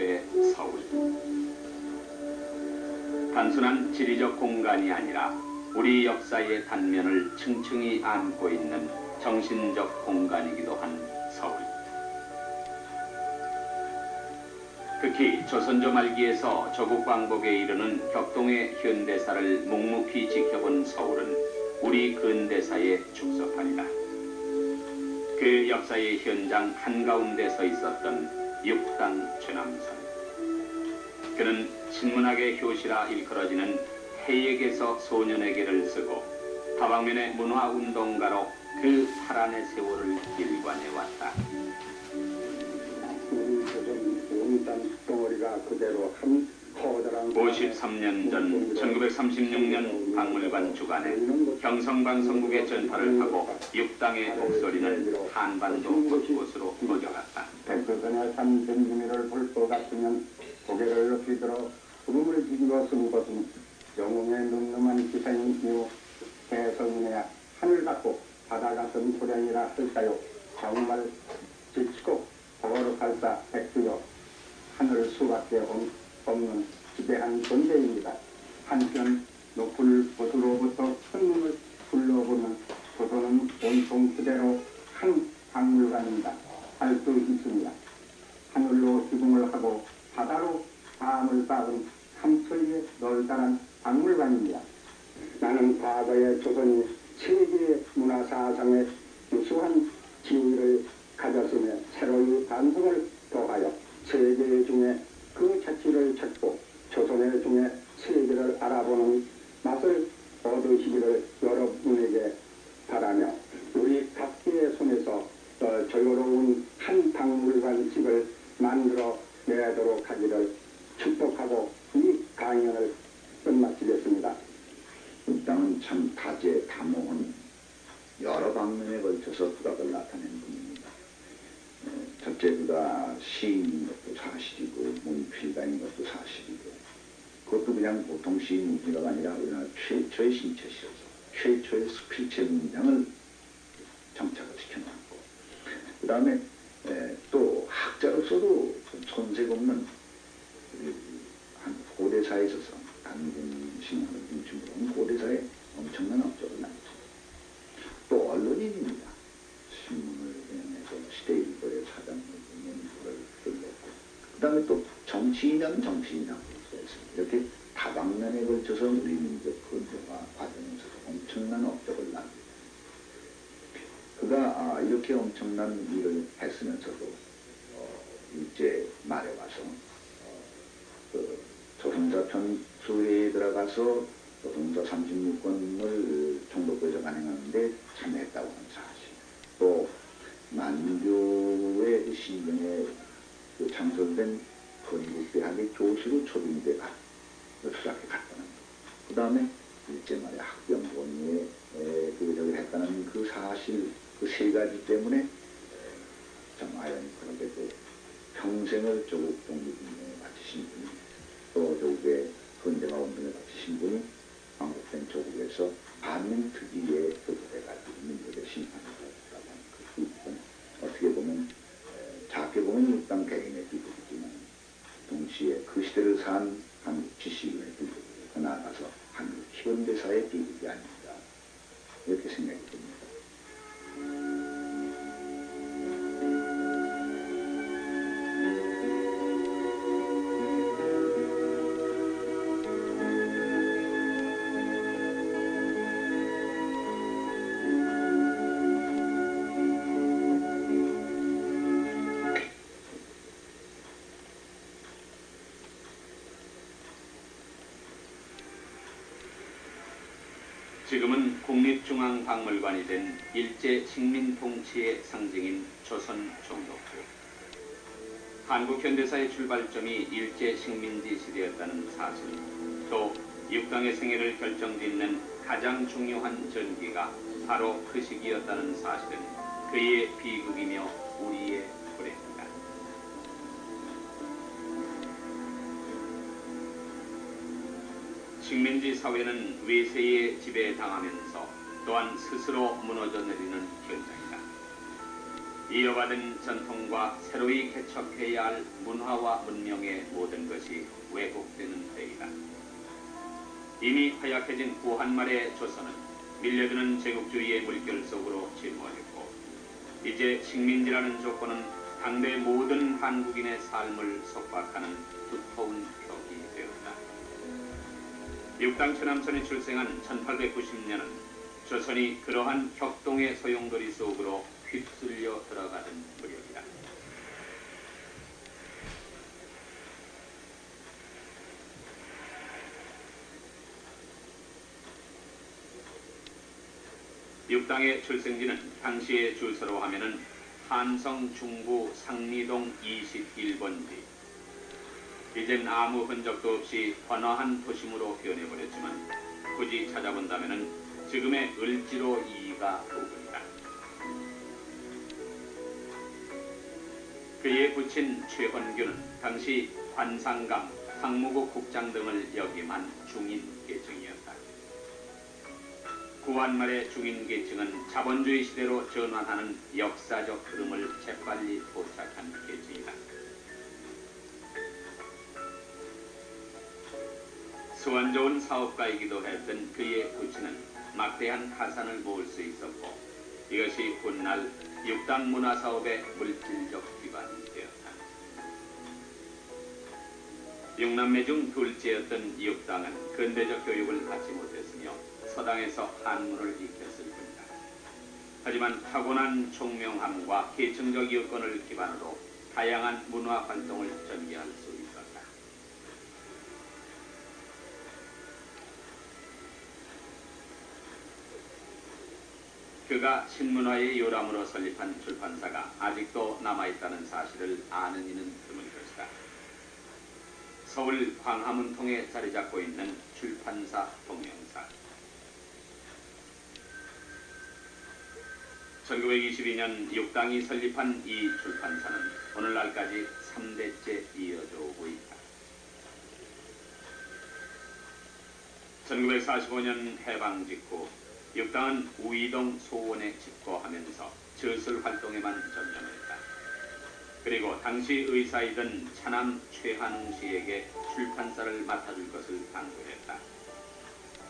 최초의 서울. 단순한 지리적 공간이 아니라 우리 역사의 단면을 층층이 안고 있는 정신적 공간이기도 한 서울. 특히 조선조 말기에서 조국 광복에 이르는 격동의 현대사를 묵묵히 지켜본 서울은 우리 근대사의 축소판이다. 그 역사의 현장 한가운데 서 있었던 육당 최남선. 그는 신문학의 효시라 일컬어지는 해역에서 소년에게를 쓰고 다방면의 문화운동가로 그 파란의 세월을 일관해왔다. 우리 조선 온단 덩어리가 그대로 한 커다란 53년 전 1936년 박물관 주관에 경성방송국의 전파를 타고 육당의 목소리는 한반도 곳곳으로 퍼져갔다. 백두산의 산전지미를 볼 것 같으면 고개를 높이 들어 구름을 뒤집어 쓴 것은 영웅의 늠름한 기사인이요 대성인의 하늘 같고 바다 같은 소량이라 할까요. 정말 지치고 거룩할사 백두여 하늘 수밖에 없는 지대한 존재입니다. 한편 높을 곳으로부터 천문을 둘러보는 조선은 온통 그대로 한 박물관입니다. 할 수 있습니다. 하늘로 기둥을 하고 바다로 바람을 빻은 삼천리의 널따란 박물관입니다. 나는 과거의 조선이 세계의 문화사상에 유수한 지위를 가졌으며 새로이 반성을 더하여 세계 중에 그 자취를 찾고 조선의 중에 세계를 알아보는 맛을 얻으시기를 여러분에게 바라며 우리 각계의 손에서 조용로운 한 박물관식을 만들어 내도록 하기를 축복하고 이 강연을 끝마치겠습니다. 이 땅은 참 다재다몽한 여러 방면에 걸쳐서 부각을 나타낸 분입니다. 첫째, 그가 시인인 것도 사실이고 문필가인 것도 사실이고 그것도 그냥 보통 시인 문필가가 아니라 우리나라 최초의 신체시여서 최초의 스필체 문장을 정착을 시켜놨고 그 다음에 또 학자로서도 손색 없는 한 고대사에 있어서 단군신하는 중심으로 고대사에 엄청난 업적을 남겼습니다. 또 언론인입니다. 신문을 내서 시대일보의 사장을 연구를 들렸고 그 다음에 또 정치인이라면 정치인이라고 했습니다. 이렇게 다방면에 걸쳐서 우리 민족 근대화 과정에서 엄청난 업적을 남깁니다. 그가 이렇게 엄청난 일을 했으면서도 일제 말에 와서 그 조선사 편수회에 들어가서 조선사 36권을 총독부에서 간행하는데 참여했다고 하는 사실, 또 만주의 신경에 그 창설된 건국대학의 교수로 초빙대 수락해 갔다는 것, 그 다음에 일제 말에 학병권위에 저기 했다는 그 사실, 그 세 가지 때문에 참 아이러니컬하게도 평생을 조국 독립운동에 바치신 분이, 또 조국의 근대화 운동에 바치신 분이 광복된 조국에서 반민특위에 소속해가지고 민족의 심판을 했다고 하는 그 부분, 어떻게 보면 작게 보면 육당 개인의 비극이지만 동시에 그 시대를 산 한국 지식인의 비극, 그 나아가서 한국 현대사의 비극이 아닌가 이렇게 생각이 듭니다. 지금은 국립중앙박물관이 된 일제 식민통치의 상징인 조선 총독부. 한국 현대사의 출발점이 일제 식민지 시대였다는 사실, 또 육당의 생애를 결정짓는 가장 중요한 전기가 바로 그 시기였다는 사실은 그의 비극이며 우리의 불행이다. 식민지 사회는 외세에 지배당하면서 또한 스스로 무너져 내리는 현장이다. 이어받은 전통과 새로이 개척해야 할 문화와 문명의 모든 것이 왜곡되는 때이다. 이미 허약해진 구한말의 조선은 밀려드는 제국주의의 물결 속으로 침몰했고 이제 식민지라는 조건은 당대 모든 한국인의 삶을 속박하는 두터운 벽이 되었다. 육당 최남선이 출생한 1890년은 조선이 그러한 격동의 소용돌이 속으로 휩쓸려 들어가던 무렵이다. 육당의 출생지는 당시의 주소로 하면은 한성 중구 상리동 21번지. 이젠 아무 흔적도 없이 번화한 도심으로 변해버렸지만 굳이 찾아본다면은 지금의 을지로 2가 부근이다. 그의 부친 최헌규는 당시 관상감, 상무국 국장 등을 역임한 중인 계층이었다. 구한말의 중인 계층은 자본주의 시대로 전환하는 역사적 흐름을 재빨리 포착한 계층이다. 수완 좋은 사업가이기도 했던 그의 부친은 막대한 타산을 모을 수 있었고 이것이 훗날 육당 문화사업의 물질적 기반이 되었다. 육남매 중 둘째였던 육당은 근대적 교육을 받지 못했으며 서당에서 한문을 익혔을 뿐이다. 하지만 타고난 총명함과 계층적 여건을 기반으로 다양한 문화 활동을 전개할 수 있었다. 그가 신문화의 요람으로 설립한 출판사가 아직도 남아있다는 사실을 아는 이는 드물 것이다. 서울 광화문통에 자리 잡고 있는 출판사 동명사. 1922년 육당이 설립한 이 출판사는 오늘날까지 3대째 이어져 오고 있다. 1945년 해방 직후 육당은 우이동 소원에 집거하면서 저술 활동에만 전념했다. 그리고 당시 의사이던 차남 최한웅 씨에게 출판사를 맡아줄 것을 당부했다.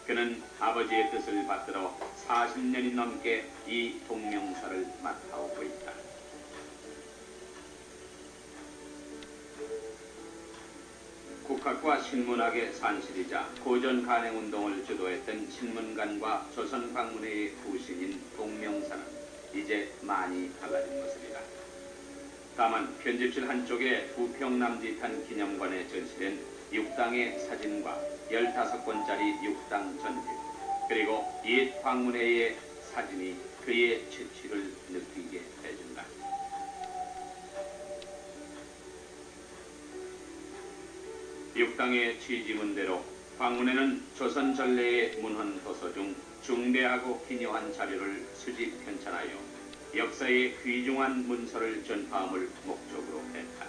그는 아버지의 뜻을 받들어 40년이 넘게 이 동명사를 맡아오고 있다. 국학과 신문학의 산실이자 고전 간행운동을 주도했던 신문관과 조선광문회의 후신인 동명사는 이제 많이 달라진 모습이다. 다만 편집실 한쪽에 부평남짓한 기념관에 전시된 육당의 사진과 15권짜리 육당 전집 그리고 옛 광문회의 사진이 그의 취취를 느끼게 해준다. 육당의 취지문대로 광문회는 조선 전래의 문헌 도서 중 중대하고 기묘한 자료를 수집 편찬하여 역사의 귀중한 문서를 전파함을 목적으로 했다.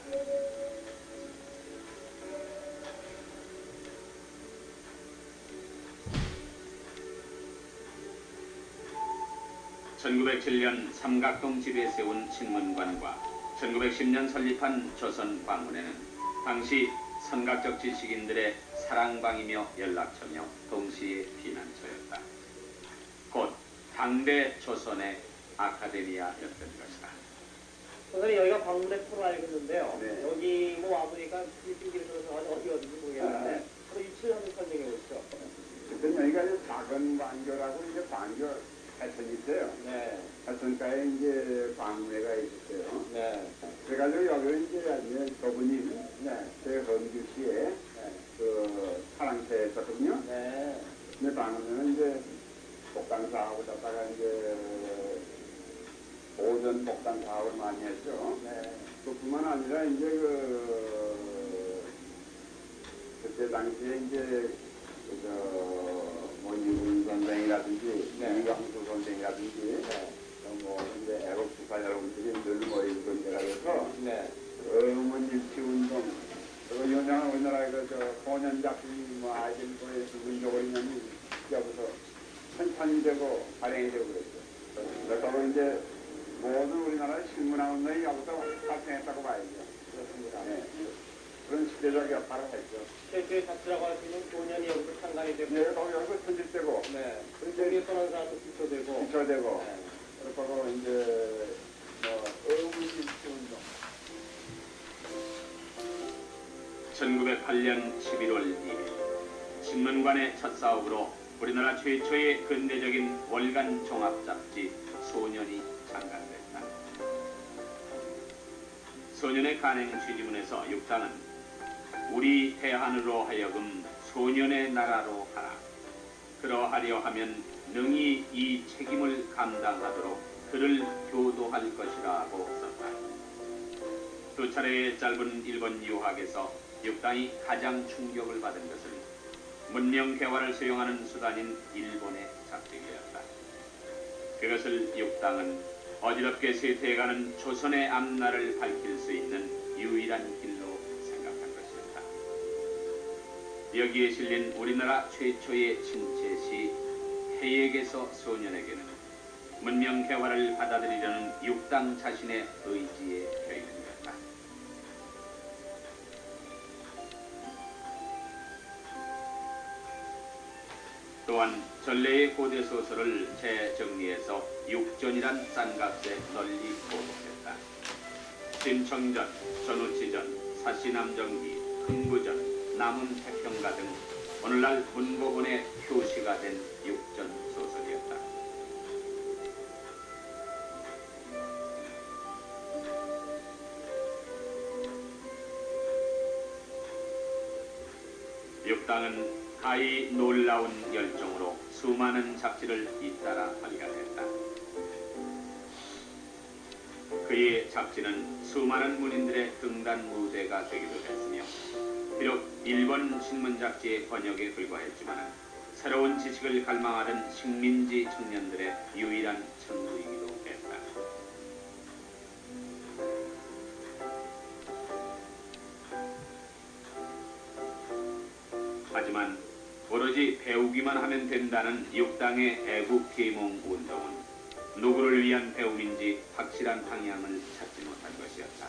1907년 삼각동 집에 세운 신문관과 1910년 설립한 조선광문회는 당시 선각적 지식인들의 사랑방이며 연락처며 동시에 피난처였다. 곧 당대 조선의 아카데미아였던 것이다. 선생님 여기가 광문회 프로 알겠는데요. 네. 여기 뭐 와보니까 필리핀 교도소 어디 어딘지 모르겠는데 바로 위치를 한번 설명해 보시죠. 그때 여기가 이제 작은 광교라고 이제 광교 해선이 있어요. 네. 해선가에 이제 광문회가 있었어요. 네. 그래가지고 여기 이제 저분이 최헌규 씨의 그 사랑채였거든요. 네. 근데 방금은 이제 복당 사업을 갖다가 이제 오전 복당 사업을 많이 했죠. 네. 그뿐만 아니라 이제 그때 당시에 이제 이군 선생이라든지 이광수 선생이라든지 뭐 이제 애국주파 여러분들이 늘 모이던 데라 해서 네. 어머니 치운동 그리고 유명한 우리나라의 소년 작품이 뭐 아이들 뭐에 부분적으로 있는 여기서 천천히 되고 발행이 되고 그랬죠. 그래서 이제 모든 우리나라 신문학원의 야부터 발생했다고 봐야죠. 그렇습니다. 네. 그런 시대적 역할을 했죠. 최초의 잡지라고 할 수 있는 소년이 여기서 창간이 되고, 네, 거기 여기 편집되고, 네, 그리고 떠난 사람도 기초되고, 기초되고, 네. 그리고 이제 뭐 의무일치운동. 1908년 11월 2일 신문관의 첫 사업으로 우리나라 최초의 근대적인 월간 종합 잡지 소년이 창간됐다. 소년의 간행 취지문에서 육당은 우리 대한으로 하여금 소년의 나라로 하라. 그러하려 하면 능히 이 책임을 감당하도록 그를 교도할 것이라고 썼다. 두 차례의 짧은 일본 유학에서 육당이 가장 충격을 받은 것은 문명 개화를 수용하는 수단인 일본의 작정이었다. 그것을 육당은 어지럽게 쇠퇴해가는 조선의 앞날을 밝힐 수 있는 유일한 길로 생각한 것이었다. 여기에 실린 우리나라 최초의 침체시 해역에서 소년에게는 문명 개화를 받아들이려는 육당 자신의 의지의 표현이었다. 또한 전래의 고대 소설을 재정리해서 육전이란 싼값에 널리 보도했다. 진청전, 전우치전, 사시남정기, 흥부전, 남은태평가 등 오늘날 문고본의 표시가 된 육전 소설이었다. 육당은 가히 놀라운 열정으로 수많은 잡지를 잇따라 발간했다. 그의 잡지는 수많은 문인들의 등단 무대가 되기도 했으며 비록 일본 신문 잡지의 번역에 불과했지만 새로운 지식을 갈망하던 식민지 청년들의 유일한 천국이기도 했다. 하지만 오로지 배우기만 하면 된다는 육당의 애국 계몽 운동은 누구를 위한 배움인지 확실한 방향을 찾지 못한 것이었다.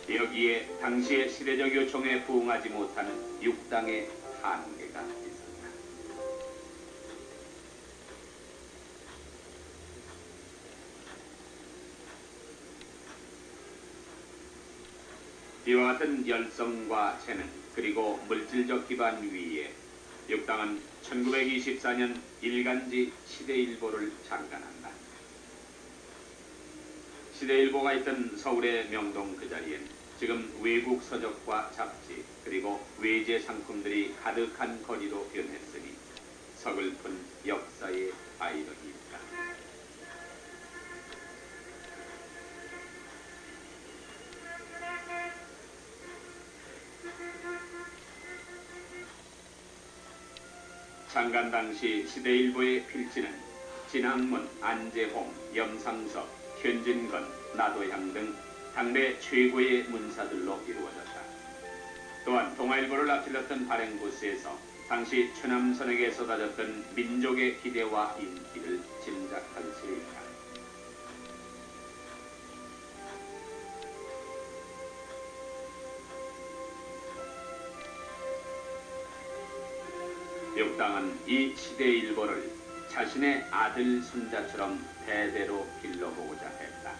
여기에 당시의 시대적 요청에 부응하지 못하는 육당의 한계가 있었다. 이와 같은 열성과 재능 그리고 물질적 기반 위에 육당은 1924년 일간지 시대일보를 창간한다. 시대일보가 있던 서울의 명동 그 자리엔 지금 외국 서적과 잡지 그리고 외제 상품들이 가득한 거리로 변했으니 서글픈 역사의 아이러니입니다. 창간 당시 시대일보의 필지는 진학문, 안재홍, 염상섭, 현진건, 나도향 등 당대 최고의 문사들로 이루어졌다. 또한 동아일보를 앞질렀던 발행부스에서 당시 최남선에게 쏟아졌던 민족의 기대와 인기를 짐작할 수 있다. 육당은 이 시대일보를 자신의 아들 손자처럼 대대로 길러보고자 했다.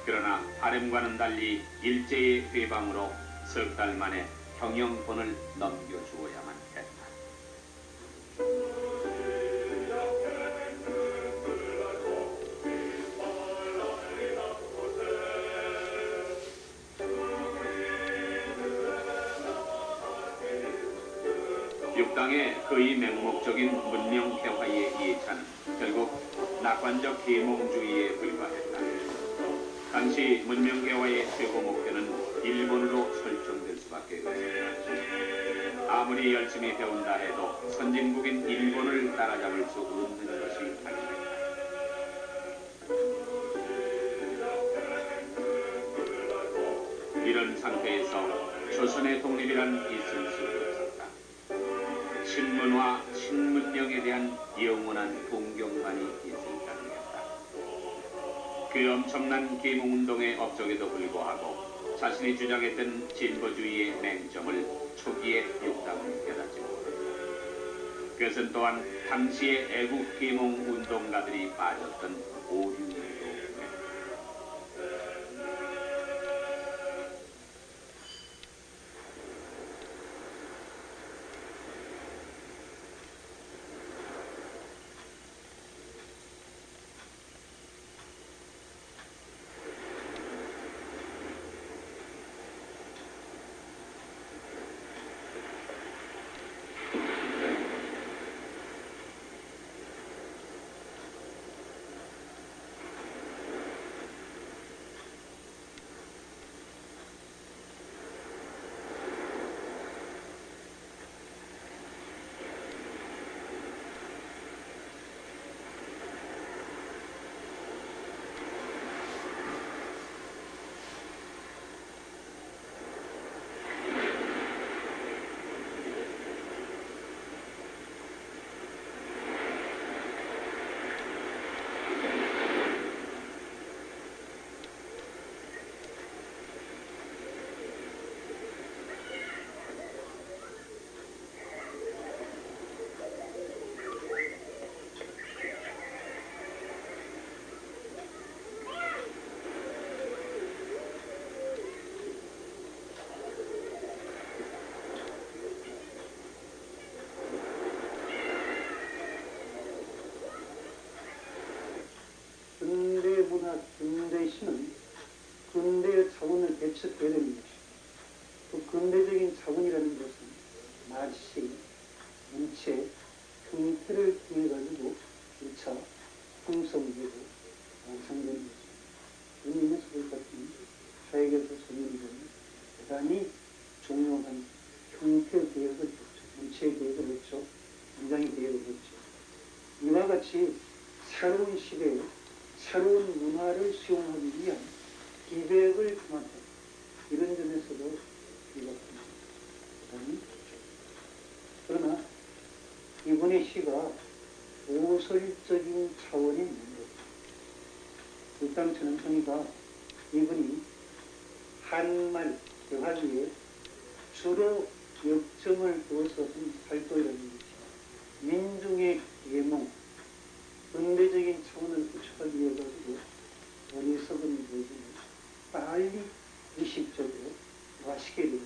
그러나 바람과는 달리 일제의 회방으로 석 달 만에 경영권을 넘겨주어야만 했다. 육당의 거의 맹목적인 문명 개화의 예찬은 결국 낙관적 계몽주의에 불과했다. 당시 문명 개화의 최고 목표는 일본으로 설정될 수밖에 없었다. 아무리 열심히 배운다 해도 선진국인 일본을 따라잡을 수 없는 것이 당연했다. 이런 상태에서 조선의 독립이란 있을 수 없었다. 신문화, 신문령에 대한 영원한 동경만이 있을 따름이었다. 그 엄청난 계몽운동의 업적에도 불구하고 자신이 주장했던 진보주의의 맹점을 초기에 육당은 깨닫지 못했다. 그것은 또한 당시의 애국 계몽운동가들이 빠졌던 오류로 근대 문화, 근대 시는 근대의 차원을 배척해야 되는 것이고, 또 근대적인 차원이라는 것은 말씨, 문체, 형태를 통해 가지고 1차 형성되고 완성되는 것입니다. 의미는 서울 같은 사회에서 소년들은 대단히 중요한 형태 계획을 했죠. 문체 계획을 했죠. 굉장히 계획을 했죠. 이와 같이 새로운 시대에 새로운 문화를 수용하기 위한 기백을 품었다. 이런 점에서도 우리가 대단히 좋죠. 그러나 이번의 시가 오설적인 차원이 있는 거죠. 일단 저는 보니까 이분이 한말 대화기에 주로 역점을 두어서 활동이라는 것이 민중의 계몽, 근대적인 차원을 구축하기 위해 가지고 어리석은 대중을 빨리 의식적으로 와시게 됩니다.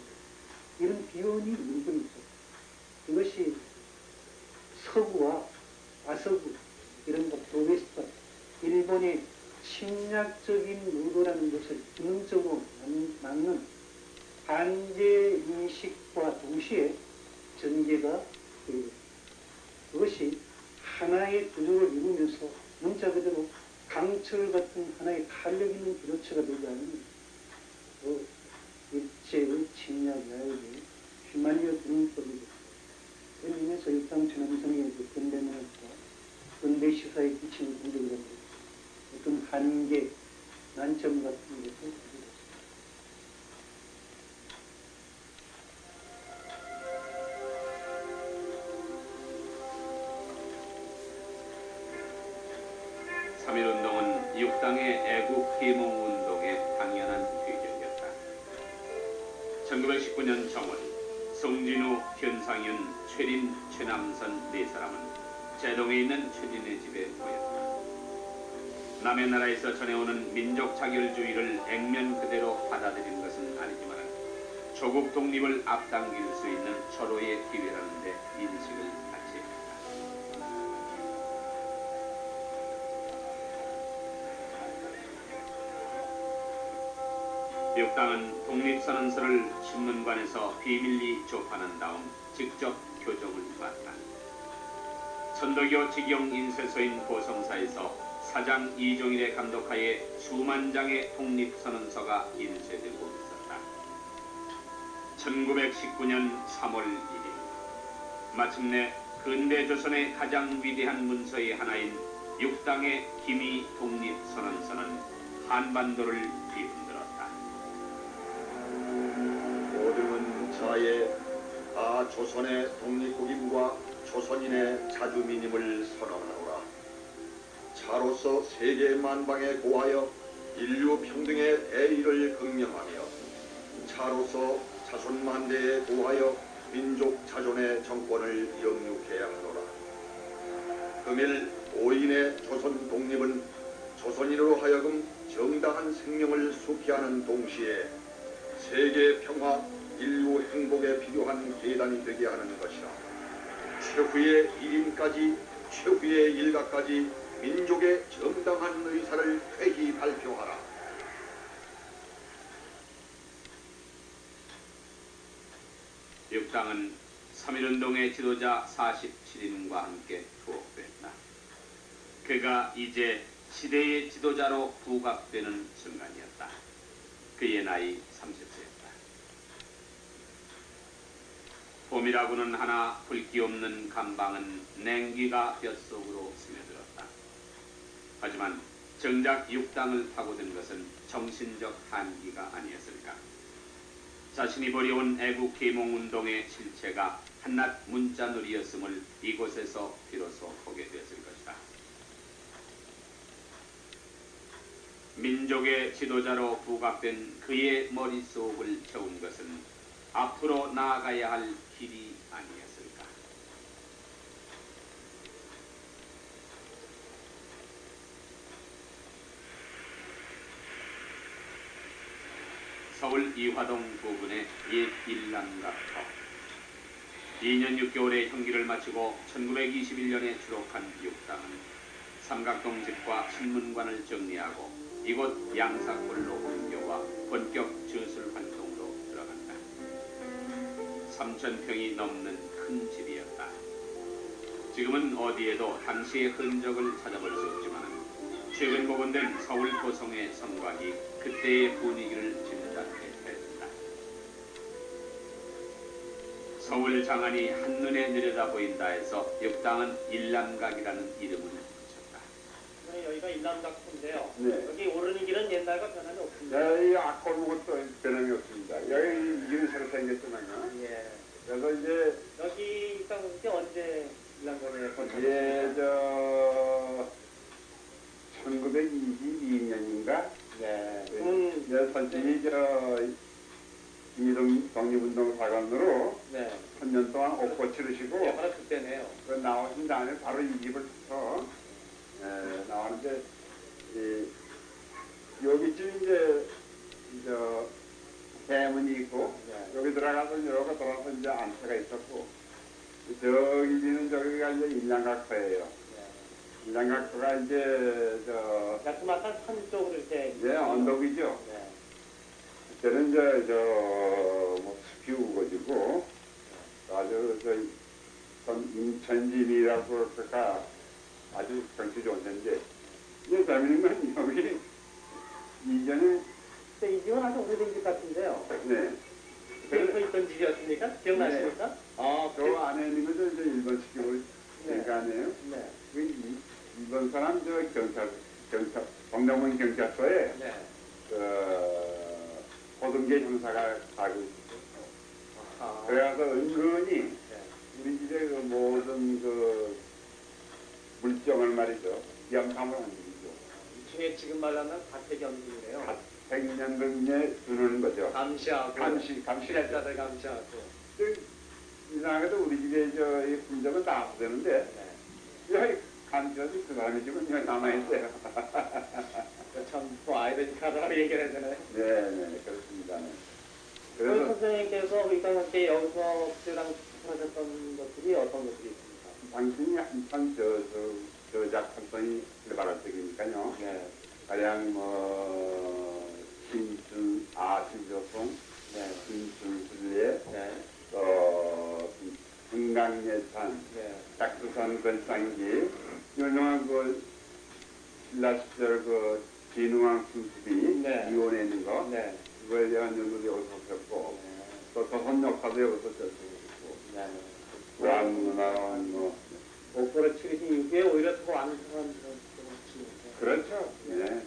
이런 비원이 있는 분이죠. 이것이 서구와 아서구 이런 것, 도웨스트, 일본의 침략적인 의도라는 것을 기능적으로 막는 반제 인식과 동시에 전개가 됩니다. 그것이 하나의 구조를 이루면서 문자 그대로 강철 같은 하나의 탄력 있는 기로체가 되지 않으면 그 일제의 침략 야욕에 휘말려 드는 법이다. 그런 의미에서 일단 전함선의 근대 문학과 근대 시사에 끼치는 공격이라는 것, 어떤 한계, 난점 같은 것도 가지고 있습니다. 삼일운동은 육당의 애국 계몽운동의 당연한 뒤적이었다. 1919년 정월 송진우, 현상윤, 최린, 최남선 네 사람은 제동에 있는 최진의 집에 모였다. 남의 나라에서 전해오는 민족 자결주의를 액면 그대로 받아들인 것은 아니지만 조국 독립을 앞당길 수 있는 절호의 기회라는 데 인식을 같이 했다. 육당은 독립선언서를 신문관에서 비밀리 조판한 다음 직접 교정을 받았다. 천도교 직영 인쇄소인 고성사에서 사장 이종일의 감독하에 수만 장의 독립선언서가 인쇄되고 있었다. 1919년 3월 1일 마침내 근대 조선의 가장 위대한 문서의 하나인 육당의 기미 독립선언서는 한반도를 뒤흔들었다. 모든 자의 다 조선의 독립국임과 조선인의 자주민임을 선언하노라. 자로서 세계 만방에 고하여 인류 평등의 대의를 극명하며 차로서 자손 만대에 보하여 민족 자존의 정권을 영육해야 하노라. 금일 5인의 조선 독립은 조선인으로 하여금 정당한 생명을 수피하는 동시에 세계 평화, 인류 행복에 필요한 계단이 되게 하는 것이라. 최후의 일인까지, 최후의 일가까지 민족의 정당한 의사를 회히 발표하라. 육당은 3.1운동의 지도자 47인과 함께 투옥됐다. 그가 이제 시대의 지도자로 부각되는 순간이었다. 그의 나이 30세였다. 봄이라고는 하나 불기 없는 감방은 냉기가 뼛속으로 스며들었다. 하지만 정작 육당을 파고든 것은 정신적 한기가 아니었을까. 자신이 벌여온 애국 계몽운동의 실체가 한낱 문자놀이였음을 이곳에서 비로소 보게 되었을 것이다. 민족의 지도자로 부각된 그의 머릿속을 채운 것은 앞으로 나아가야 할 길이 아니었을까. 서울 이화동 부근의 옛 일남각터. 2년 6개월의 형기를 마치고 1921년에 졸업한 육당은 삼각동 집과 신문관을 정리하고 이곳 양사골로 옮겨와 본격 저술 활동으로 들어간다. 3,000평이 넘는 큰 집이었다. 지금은 어디에도 당시의 흔적을 찾아볼 수 없지만 최근 복원된 서울 도성의 성곽이 그때의 분위기를 짐작해 했다. 서울 장안이 한눈에 내려다 보인다 해서 육당은 일남각이라는 이름을 붙였다. 여기가 일남각터인데요. 네. 여기 오르는 길은 옛날과 변함이 없습니다. 이 앞골목도 변함이 없습니다. 여기 이런 새로 생겼잖아요. 예. 그래서 이제 여기 있던 게 언제 일남각에 이제 1922년인가? 네. 선진이 이동 독립운동 사관으로 네. 3년 동안 옥고 치르시고 네, 바로 그때네요. 그 나오신 다음에 바로 이 집을 사서 나왔는데 여기쯤 이제 대문이 있고 네. 여기 들어가서 여기 돌아서 이제 안채가 있었고 저기는 저기가 이제 일량각터예요. 네. 일량각터가 이제 야스마산 산 쪽으로 이렇게. 이제 언덕이죠. 네. 그때는 뭐 숲이 우거지고 아주 인천진이라고 그럴까 아주 경치 좋은 데인데 이제 재밌는 건 여기 이전에 근데 이 집은 아주 오래된 집 같은데요. 네. 그래서 있던 집이었습니까? 기억나십니까? 네. 아, 저 안에 있는 것도 이제 일본식으로 네. 된 거 아니에요? 네. 그 일본 사람 경찰 동대문 경찰서에 네. 고등계 형사가 가고 있어요. 아. 그래서 은근히 네. 우리 집에 그 모든 그 물정을 말이죠. 염탐을 한 일이죠. 중에 지금 말하면 가택연금이네요. 백년금에 두는 거죠. 감시하고. 감시. 일자들 감시하고. 이상하게도 우리 집에 이 분정은 다 없었는데 네. 여기 감시해서 그 사람의 집은 여기 남아있어요. 참 아이러니컬하게 얘기를 하잖아요. 네, 그렇습니다. 네. 그 그래서 선생님께서 우리가 함께 여기서 그때랑 하셨던 것들이 어떤 것들이 있습니까? 당신이 한참 저작 활동이 출발할 때니까요. 네. 가령 신조송, 네. 신춘술래, 네. 금강예산, 네. 작두산 건상기, 유명한 신라 시절 진흥왕 순수비 네. 이혼에 있는 거, 네. 그거에 대한 연구도 여기서 썼고, 또 조선 역사도 여기서 썼고, 네. 불안문화 옥보를 치르신 이후에 오히려 더 완성한 그런 치료죠. 그렇죠. 네.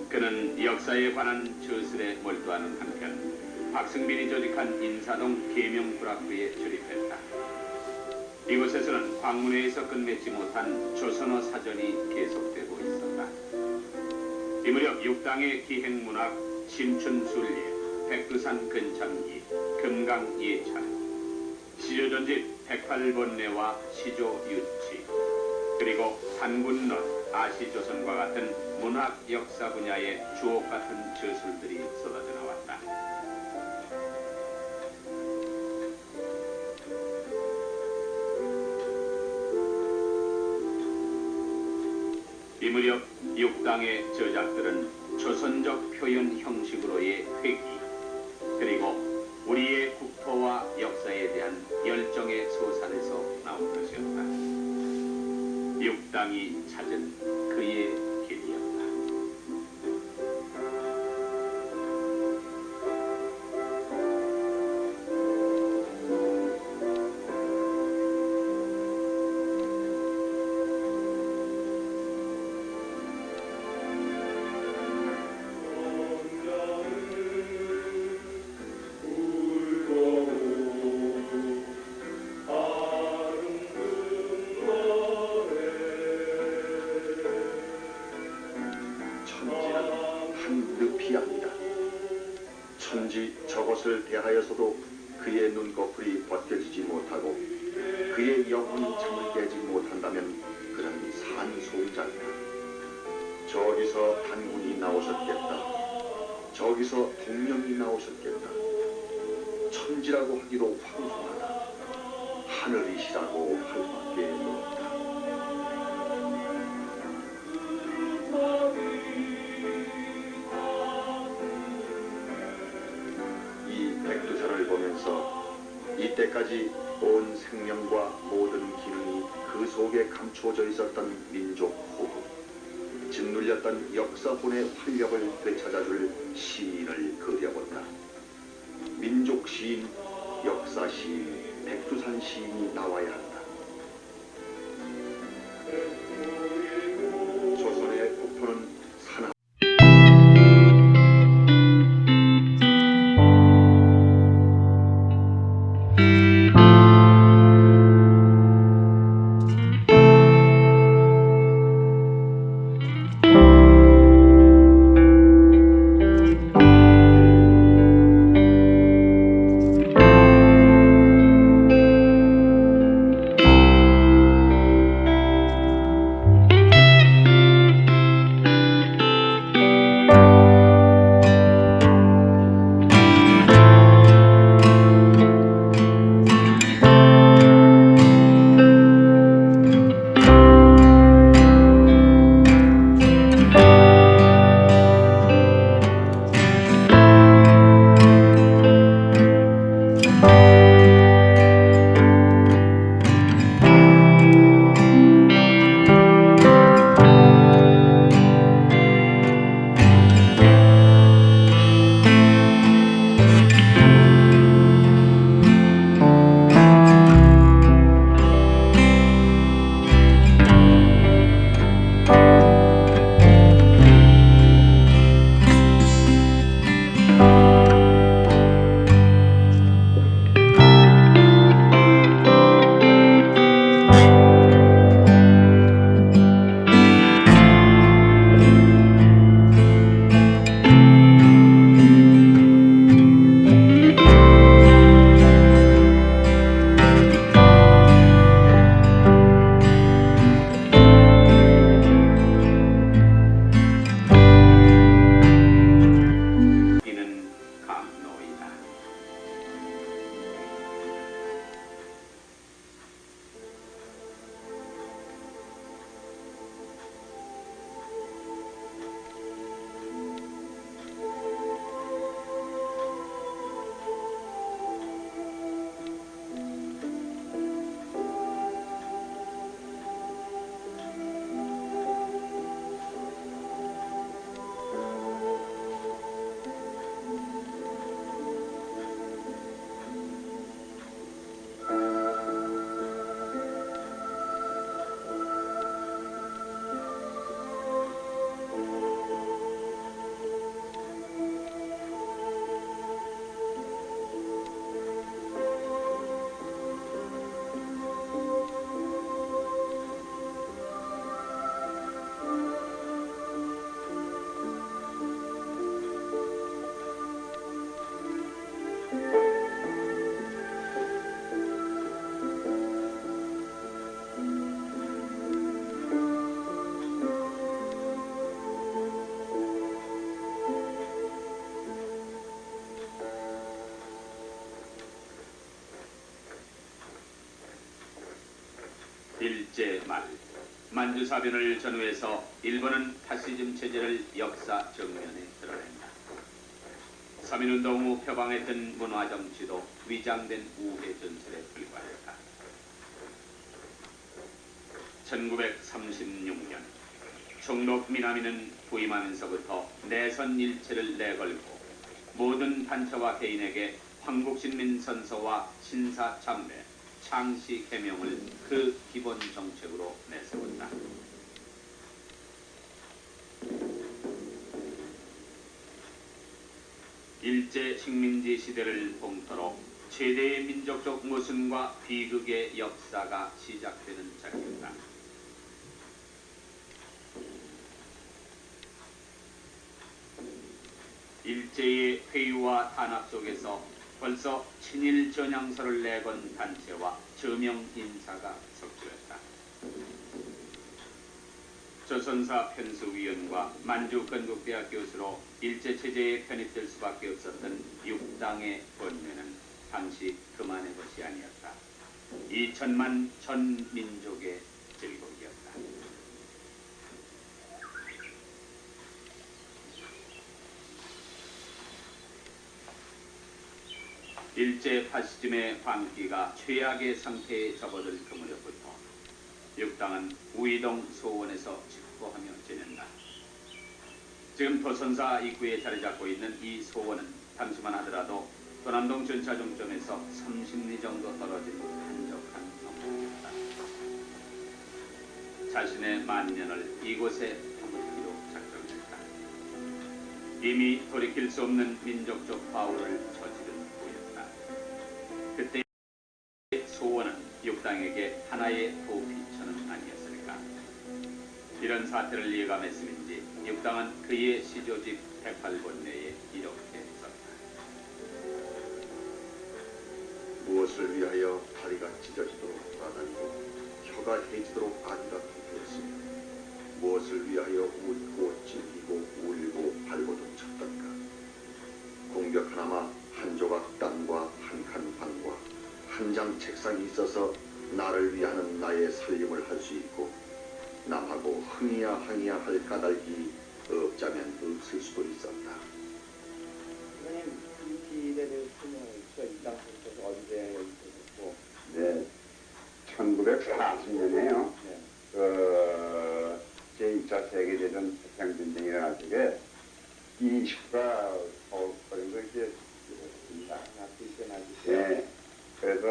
그는 역사에 관한 저술에 몰두하는 한편 박승빈이 조직한 인사동 계명불학부에 출입했다. 이곳에서는 광문회에서 끝맺지 못한 조선어 사전이 계속되고 있었다. 이 무렵 육당의 기행문학, 신춘순례, 백두산 근창기, 금강예찬, 시조전집 108번뇌와 시조유치, 그리고 단군론, 아시조선과 같은 문학 역사 분야의 주옥같은 저술들이 쏟아져 나왔다. 이 무렵 육당의 저작들은 조선적 표현 형식으로의 회귀, 그리고 우리의 국토와 역사에 대한 열정의 소산에서 나온 것이었다. 육당이 찾은 그의 길이었다. 천지는 한 늪이합니다. 천지 저것을 대하여서도 그의 눈꺼풀이 벗겨지지 못하고 그의 영혼이 잠을 깨지 못한다면 그는 산소자이다. 저기서 단군이 나오셨겠다. 저기서 동명이 나오셨겠다. 천지라고 하기도 황송하다. 하늘이시라고 할 수밖에 없다. 이 백두산을 보면서 이때까지 온 생명과 모든 기능이 그 속에 감춰져 있었던 민족 호국, 짓눌렸던 역사혼의 활력을 되찾아줄 시인을 그려본다. 민족 시인, 역사 시인, 백두산 시인이 나와야 한다. 조선의 국토는 산 만주사변을 전후해서 일본은 파시즘 체제를 역사 정면에 드러낸다. 서민운동 후 표방했던 문화정치도 위장된 우회 전술에 불과했다. 1936년 총독 미나미는 부임하면서부터 내선 일체를 내걸고 모든 단체와 개인에게 황국신민 선서와 신사참배, 창시 개명을 그 기본 정책으로 내세웠다. 일제 식민지 시대를 봉터로 최대의 민족적 모순과 비극의 역사가 시작되는 자리였다. 일제의 회유와 탄압 속에서 벌써 친일 전향서를 내건 단체와 저명 인사가 섭주했다. 조선사 편수위원과 만주 건국대학 교수로 일제체제에 편입될 수밖에 없었던 육당의 번뇌는 당시 그만의 것이 아니었다. 2천만 전 민족의 질곡이었다. 일제 파시즘의 광기가 최악의 상태에 접어들 그 무렵부터 육당은 우이동 소원에서 집고하며 지낸다. 지금 도선사 입구에 자리 잡고 있는 이 소원은 당시만 하더라도 도남동 전차종점에서 30리 정도 떨어진 한적한 성당이었다. 자신의 만년을 이곳에 담기로 작정했다. 이미 돌이킬 수 없는 민족적 과오를 저지른 후였다. 그때 소원은 육당에게 하나의 도피처는 아니었을까. 이런 사태를 예감했음인지 육당은 그의 시조집 108권 내에 이렇게 썼다. 무엇을 위하여 다리가 찢어지도록 돌아다니고 혀가 해지도록 아기가 통되었으며 무엇을 위하여 웃고 찔리고 울고 발고도 쳤던가. 공벽 하나마 한 조각 땅과 한 칸 방과 한 장 책상이 있어서 나를 위하는 나의 살림을 할 수 있고 남하고 흥이야 항이야 할 까닭이 없자면 없을 수도 있었다. 선생님, 이 일에 대해서 설명을 입장하셔서 언제 있었고? 네, 1940년에요. 네. 제2차 세계대전 태평전쟁이 일어날 적에 이 식구가 서울거리고 이렇게 있었습니다. 네, 그래서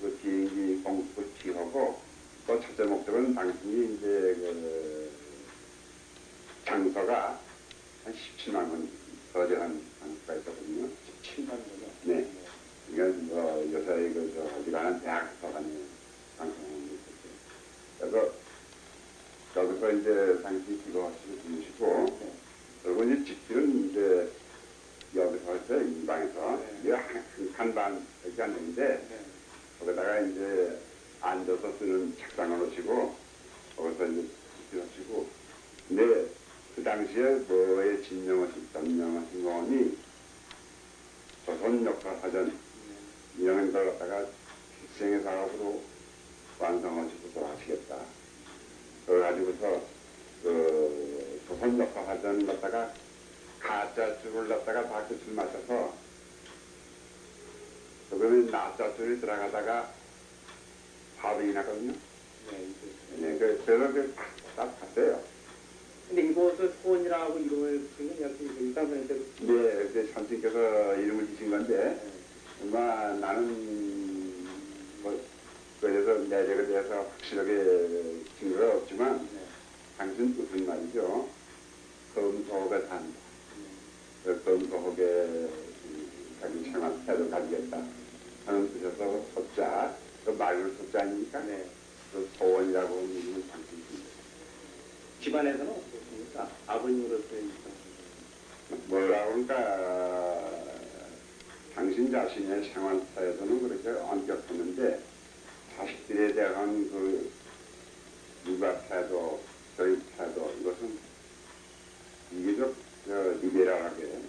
그 비행기 공습을 피하고 또 첫째 목적은 당신이 이제 그 장서가 한 17만 원 거대한 장서가 있었거든요. 17만 원이요? 네. 이건 뭐 요새 그 어지간한 대학서 간의 장서가 있었어요. 그래서 여기서 이제 당신이 기도하시고 주무시고 네. 그리고 이제 집들은 이제 여기서 이제 인방에서 네. 한 칸반 이렇게 앉는데 네. 거기다가 이제 앉아서 쓰는 책상을 놓으시고 거기서 이제 기도하시고 근데 그 당시에 뭐에 전명하신 거니 조선 역사 사전 이런 걸 갖다가 필생의 사업으로 완성하시고 돌아가시겠다. 그래가지고서 그 조선 역사 사전 갖다가 가짜 줄을 갖다가 다 끝을 맞춰서 그러면 나짜 줄이 들어가다가 파동이 나거든요. 네. 네, 그래서 딱 갔어요. 근데 이곳을 소원이라고 이름을 지은 여기 일단은 대로. 네, 이제 선생님께서 이름을 지신 건데 아마 나는 뭐 그래서 내력에 대해서 확실하게 증거가 없지만 당신 무슨 말이죠? 검소하게 산다. 검소하게 자기 생활 태도 가지겠다 하는 뜻에서 소자, 그 말을 소자 아닙니까? 네. 그 소원이라고 하는 이름을 당신입니다. 집안에서는 어떻습니까? 아버님으로서의 뭐라고 그러니까 당신 자신의 생활사에서는 그렇게 엄격했는데 자식들에 대한 그 육아 태도, 교육 태도 이것은 이게좀 리베럴하게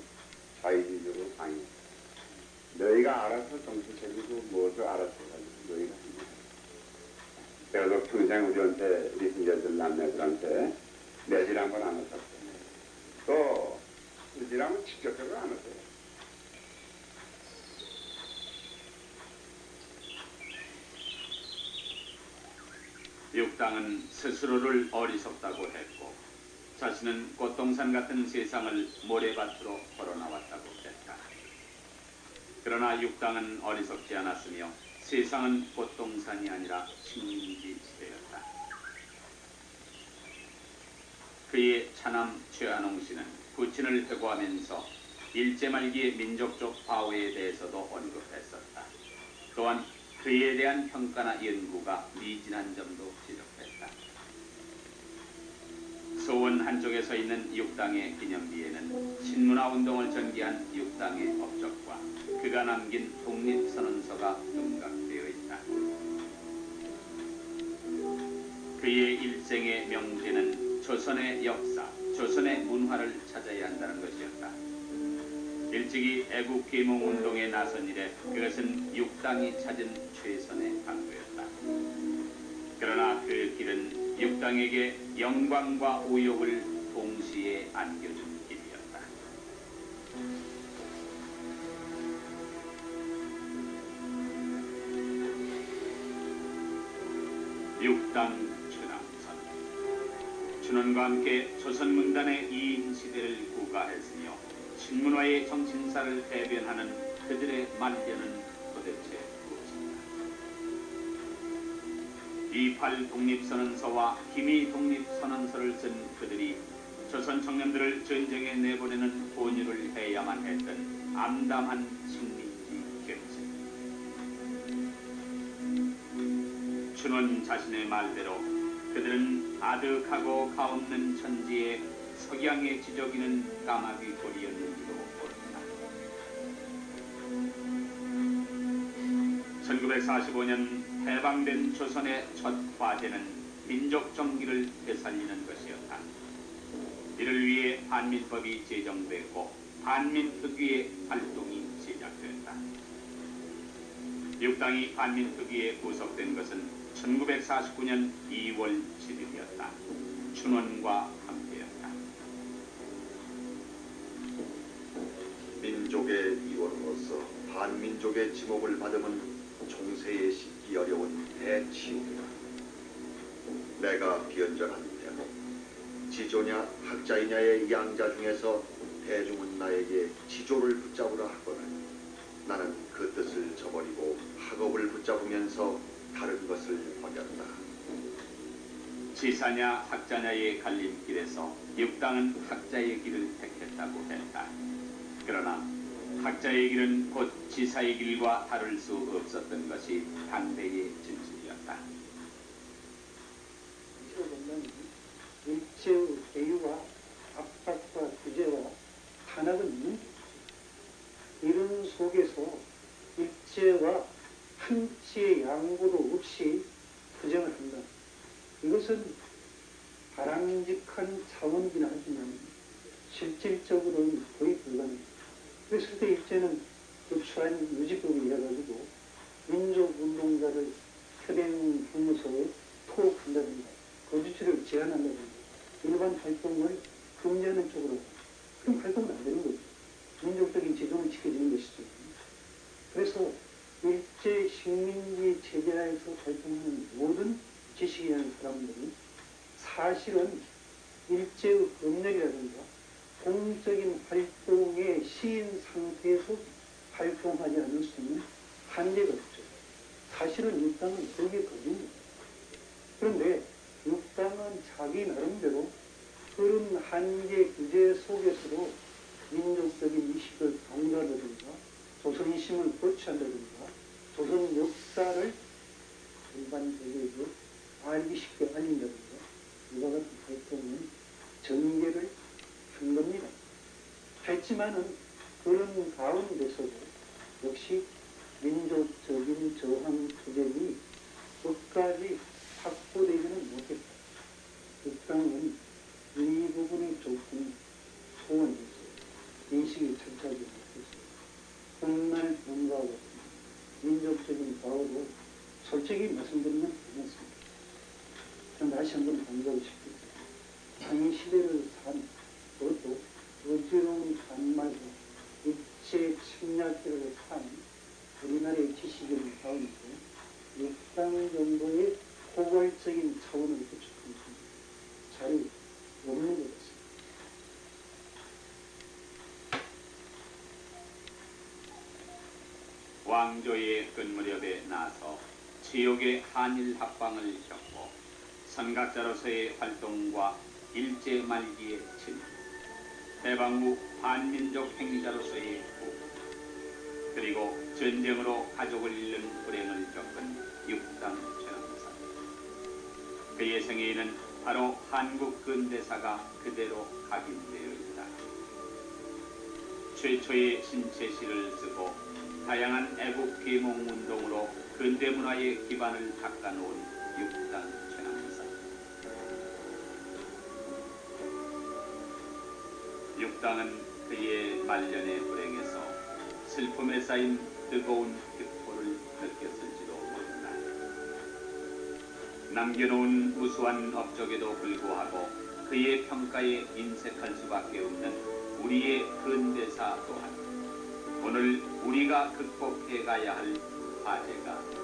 자유주의적으로 강해. 너희가 알아서 정치 책임도 무엇을 알아서 가지고 너희가 합니다. 그래서 평생 우리한테 우리 형제들 남매들한테 내지란 건 안 했었고 또 내지란 직접적으로 안 했어요. 육당은 스스로를 어리석다고 했고 자신은 꽃동산 같은 세상을 모래밭으로 걸어나왔다고 했다. 그러나 육당은 어리석지 않았으며 세상은 꽃동산이 아니라 식민지 시대였다. 그의 차남 최한홍 씨는 부친을 회고하면서 일제 말기의 민족적 바오에 대해서도 언급했었다. 또한 그에 대한 평가나 연구가 미진한 점도 지적했다. 소원 한쪽에 서 있는 육당의 기념비에는 신문화운동을 전개한 육당의 업적과 그가 남긴 독립선언서가 윤곽되어 있다. 그의 일생의 명제는 조선의 역사, 조선의 문화를 찾아야 한다는 것이었다. 일찍이 애국 계몽운동에 나선 이래 그것은 육당이 찾은 최선의 방도였다. 그러나 그 길은 육당에게 영광과 우욕을 동시에 안겨준 길이었다. 육당 춘왕선 춘원과 함께 조선문단의 이인 시대를 구가했으며 신문화의 정신사를 대변하는 그들의 말년은 도대체 무엇인가? 이팔 독립선언서와 기미 독립선언서를 쓴 그들이 조선 청년들을 전쟁에 내보내는 본유를 해야만 했던 암담한 식민지 결심. 춘원 자신의 말대로 그들은 아득하고 가없는 천지에 석양의 지저귀는 까마귀 꼴이었는지도 모른다. 1945년 해방된 조선의 첫 과제는 민족 정기를 되살리는 것이었다. 이를 위해 반민법이 제정되고 반민특위의 활동이 시작됐다. 육당이 반민특위에 구속된 것은 1949년 2월 7일이었다. 춘원과 함께였다. 민족의 일원으로서 반민족의 지목을 받으면 총세에 싣기 어려운 대치욕이다. 내가 비언절한 대로 지조냐 학자이냐의 양자 중에서 대중은 나에게 지조를 붙잡으라 하거늘 나는 그 뜻을 저버리고 학업을 붙잡으면서 다른 것을 버렸다. 지사냐 학자냐의 갈림길에서 육당은 학자의 길을 택했다고 했다. 그러나 학자의 길은 곧 지사의 길과 다를 수 없었던 것이 당대의 진실이었다. 이로 보면 일제의 대유와 압박과 규제와 탄압은 있는 이런 속에서 일제와 한치의 양보도 없이 투쟁을 한다. 이것은 바람직한 차원이긴 하지만 실질적으로는 거의 불가능합니다. 그랬을 때 일제는 조추한 유지법을 해가지고 민족운동가를 협행 형무소에 투옥한다든가 거주지를 제한한다든가 일반 활동을 금지하는 쪽으로 그럼 활동은 안 되는 거죠. 민족적인 지존을 지켜지는 것이죠. 그래서 일제 식민지 체제하에서 활동하는 모든 지식인이라는 사람들은 사실은 일제의 법령이라든가 공적인 활동의 시인 상태에서 활동하지 않을 수 있는 한계가 없죠. 사실은 육당은 거기에 걸립니다. 그런데 육당은 자기 나름대로 그런 한계 규제 속에서도 민족적인 이식을 강조한다든가 조선인심을 고취한다든가 조선 역사를 일반 세계에서 알기 쉽게 알린다든가 이와 같은 활동은 전개를 한 겁니다. 했지만은 그런 가운데서도 역시 민족적인 저항 투쟁이 끝까지 확보되지는 못했다. 육당은 이 부분이 조금 소원했어요. 인식이 철저하지 못했어요. 훗날 병과 같은 민족적인 바오로 솔직히 말씀드리면 괜찮습니다. 좀 다시 한번 강조하고 싶습니다. 당 시대를 산 그것도 어지러운 반말로 일제 침략기를 산 우리나라의 지식인 가운데 육당 정도의 포괄적인 차원을 구축한 자리 없는 것 같습니다. 왕조의 끝무렵에 나서 지역의 한일 합방을 겪고 선각자로서의 활동과 일제 말기의 진일, 해방 후 반민족 행위자로서의 부, 그리고 전쟁으로 가족을 잃는 불행을 겪은 육당 최남사. 그의 생애에는 바로 한국 근대사가 그대로 각인되어 있다. 최초의 신체시를 쓰고 다양한 애국 계몽 운동으로 근대문화의 기반을 닦아놓은 육당 최남사. 육당은 그의 말년의 불행에서 슬픔에 쌓인 뜨거운 격포를 느꼈을지도 모른다. 남겨놓은 우수한 업적에도 불구하고 그의 평가에 인색할 수밖에 없는 우리의 근대사 또한 오늘 우리가 극복해 가야 할 과제가